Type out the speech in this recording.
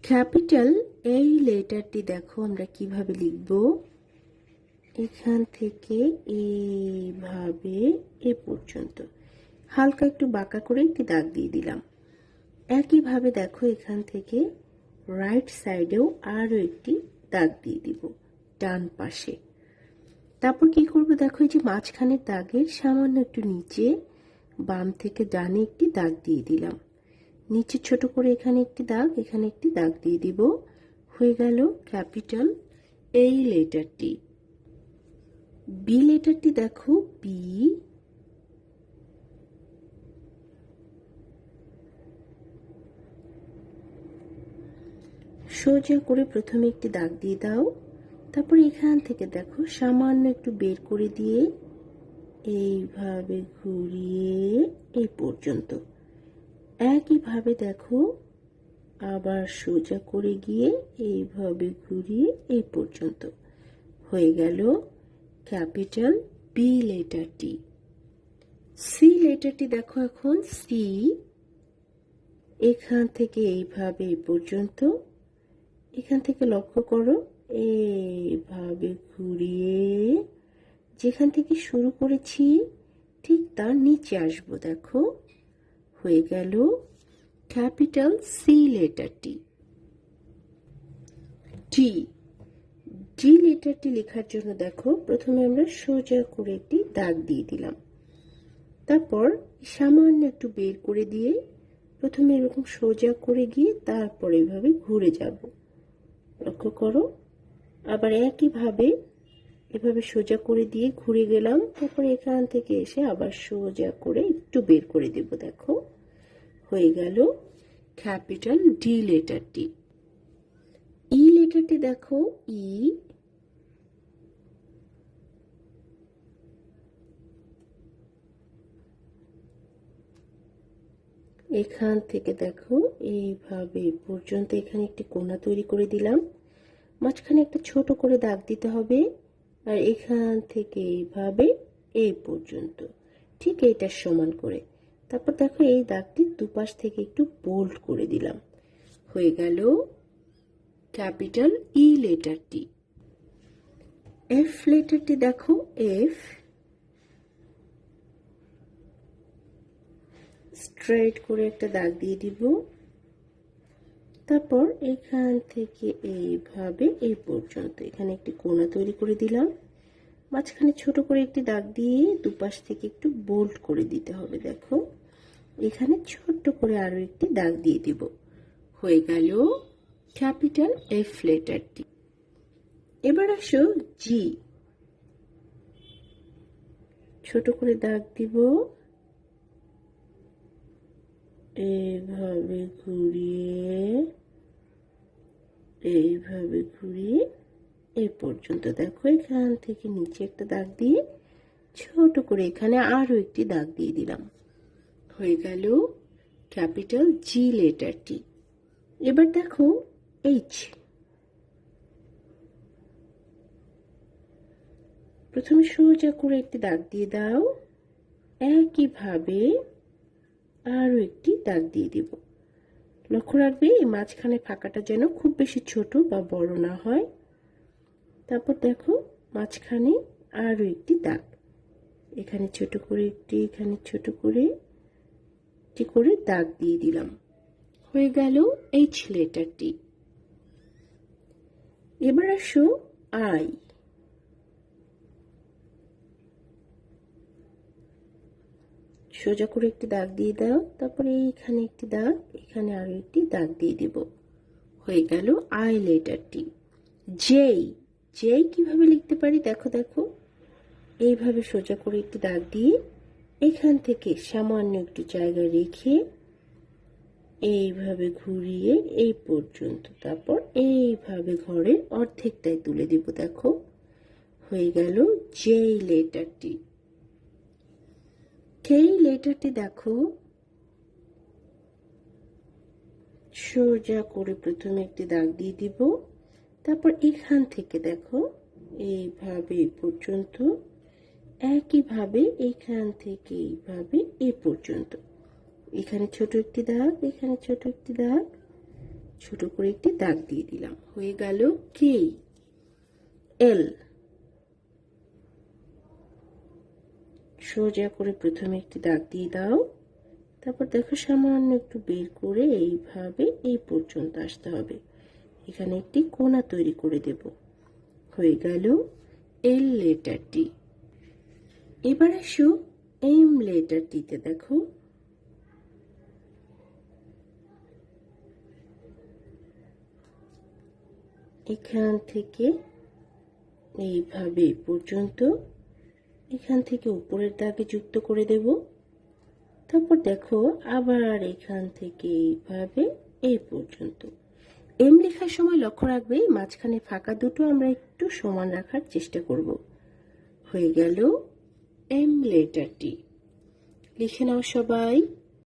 Capital এই লেটারটি দেখো আমরা কিভাবে লিখব। এখান থেকে এইভাবে এ পর্যন্ত হালকা একটু বাঁকা করে একটি দাগ দিয়ে দিলাম। একইভাবে দেখো এখান থেকে রাইট সাইডেও আরো একটি দাগ দিয়ে দিব ডান পাশে। তারপর কি করব দেখো, এই যে মাঝখানের দাগের সামান্য একটু নিচে বাম থেকে ডানে একটি দাগ দিয়ে দিলাম। নিচে ছোট করে এখানে একটি দাগ, এখানে একটি দাগ দিয়ে দিব। হয়ে গেল ক্যাপিটাল এই লেটারটি। বি লেটারটি দেখো, বি সোজা করে প্রথমে একটি দাগ দিয়ে দাও। তারপর এখান থেকে দেখো সামান্য একটু বের করে দিয়ে এইভাবে ঘুরিয়ে এই পর্যন্ত। একইভাবে দেখো আবার সোজা করে গিয়ে এইভাবে ঘুরিয়ে এই পর্যন্ত। হয়ে গেল ক্যাপিটাল বি লেটারটি। সি লেটারটি দেখো, এখন সি এখান থেকে এইভাবে এই পর্যন্ত। এখান থেকে লক্ষ্য করো এইভাবে ঘুরিয়ে যেখান থেকে শুরু করেছি ঠিক তার নিচে আসবো। দেখো হয়ে গেল ক্যাপিটাল সি লেটারটি। ডি, ডি লেটারটি লেখার জন্য দেখো প্রথমে আমরা সোজা করে একটি দাগ দিয়ে দিলাম। তারপর সামান্য একটু বের করে দিয়ে প্রথমে এরকম সোজা করে গিয়ে তারপর এইভাবে ঘুরে যাব। লক্ষ্য করো, আবার একইভাবে এভাবে সোজা করে দিয়ে ঘুরে গেলাম। তারপর এখান থেকে এসে আবার সোজা করে একটু বের করে দেব। দেখো হয়ে গেল ক্যাপিটাল ডি লেটারটি। ই লেটারটি দেখো, ই এখান থেকে দেখো এইভাবে পর্যন্ত এখানে একটি কোণা তৈরি করে দিলাম। মাঝখানে একটা ছোট করে দাগ দিতে হবে, আর এখান থেকে এইভাবে এই পর্যন্ত ঠিক এইটার সমান করে। তারপর দেখো এই দাগটি দুপাশ থেকে একটু বোল্ড করে দিলাম। হয়ে গেল ক্যাপিটাল ই লেটারটি। এফ লেটারটি দেখো, এফ স্ট্রেট করে একটা দাগ দিয়ে দিব। তারপর এখান থেকে এইভাবে এই পর্যন্ত এখানে একটি কোণা তৈরি করে দিলাম। মাঝখানে ছোট করে একটি দাগ দিয়ে দুপাশ থেকে একটু বোল্ড করে দিতে হবে। দেখো এখানে ছোট্ট করে আরো একটি দাগ দিয়ে দিব। হয়ে গেল ক্যাপিটাল এফ লেটারটি। এবার আসো জি, ছোট করে দাগ দিব, এইভাবে ঘুরিয়ে এইভাবে ঘুরিয়ে এই পর্যন্ত। দেখো এখান থেকে নিচে একটা দাগ দিয়ে ছোট করে এখানে আরো একটি দাগ দিয়ে দিলাম। হয়ে গেল ক্যাপিটাল জি লেটারটি। এবার দেখো এইচ, প্রথমে সোজা করে একটি দাগ দিয়ে দাও, একইভাবে আরো একটি দাগ দিয়ে দিব। লক্ষ্য রাখবে এই মাঝখানে ফাঁকাটা যেন খুব বেশি ছোট বা বড় না হয়। তারপর দেখো মাঝখানে আরো একটি দাগ, এখানে ছোট করে একটি, এখানে ছোট করে একটি করে দাগ দিয়ে দিলাম। হয়ে গেল এইচ লেটারটি। এবার আসো আই, সোজা করে একটি দাগ দিয়ে দাও। তারপরে এইখানে একটি দাগ, এখানে আরো একটি দাগ দিয়ে দিব। হয়ে গেল আই লেটারটি। জেই, জেই কিভাবে লিখতে পারি দেখো, দেখো এইভাবে সোজা করে একটি দাগ দিয়ে এখান থেকে সামান্য একটু জায়গা রেখে এইভাবে ঘুরিয়ে এই পর্যন্ত, তারপর এইভাবে ঘরের অর্ধেকটাই তুলে দিব। দেখো হয়ে গেল জেই লেটারটি। কেই লেটারটি দেখো, সোজা করে প্রথমে একটি দাগ দিয়ে দিব। তারপর এখান থেকে দেখো এইভাবে এই পর্যন্ত, একইভাবে এখান থেকে এইভাবে এই পর্যন্ত। এখানে ছোট একটি দাগ, এখানে ছোট একটি দাগ, ছোট করে একটি দাগ দিয়ে দিলাম। হয়ে গেল কে। এল, সোজা করে প্রথমে একটি দাগ দিয়ে দাও, তারপর দেখো সামান্য একটু বের করে এইভাবে এই পর্যন্ত আসতে হবে। এখানে একটি কোণা তৈরি করে দেব। হয়ে গেল এল লেটারটি। এবার আসো এম লেটারটিতে। দেখো এখান থেকে এইভাবে পর্যন্ত, এখান থেকে উপরের দাগে যুক্ত করে দেব। তারপর দেখো আবার এখান থেকে এইভাবে এই পর্যন্ত। এম লেখার সময় লক্ষ্য রাখবে মাঝখানে ফাঁকা দুটো আমরা একটু সমান রাখার চেষ্টা করব। হয়ে গেল এম লেটারটি। লিখে নাও সবাই।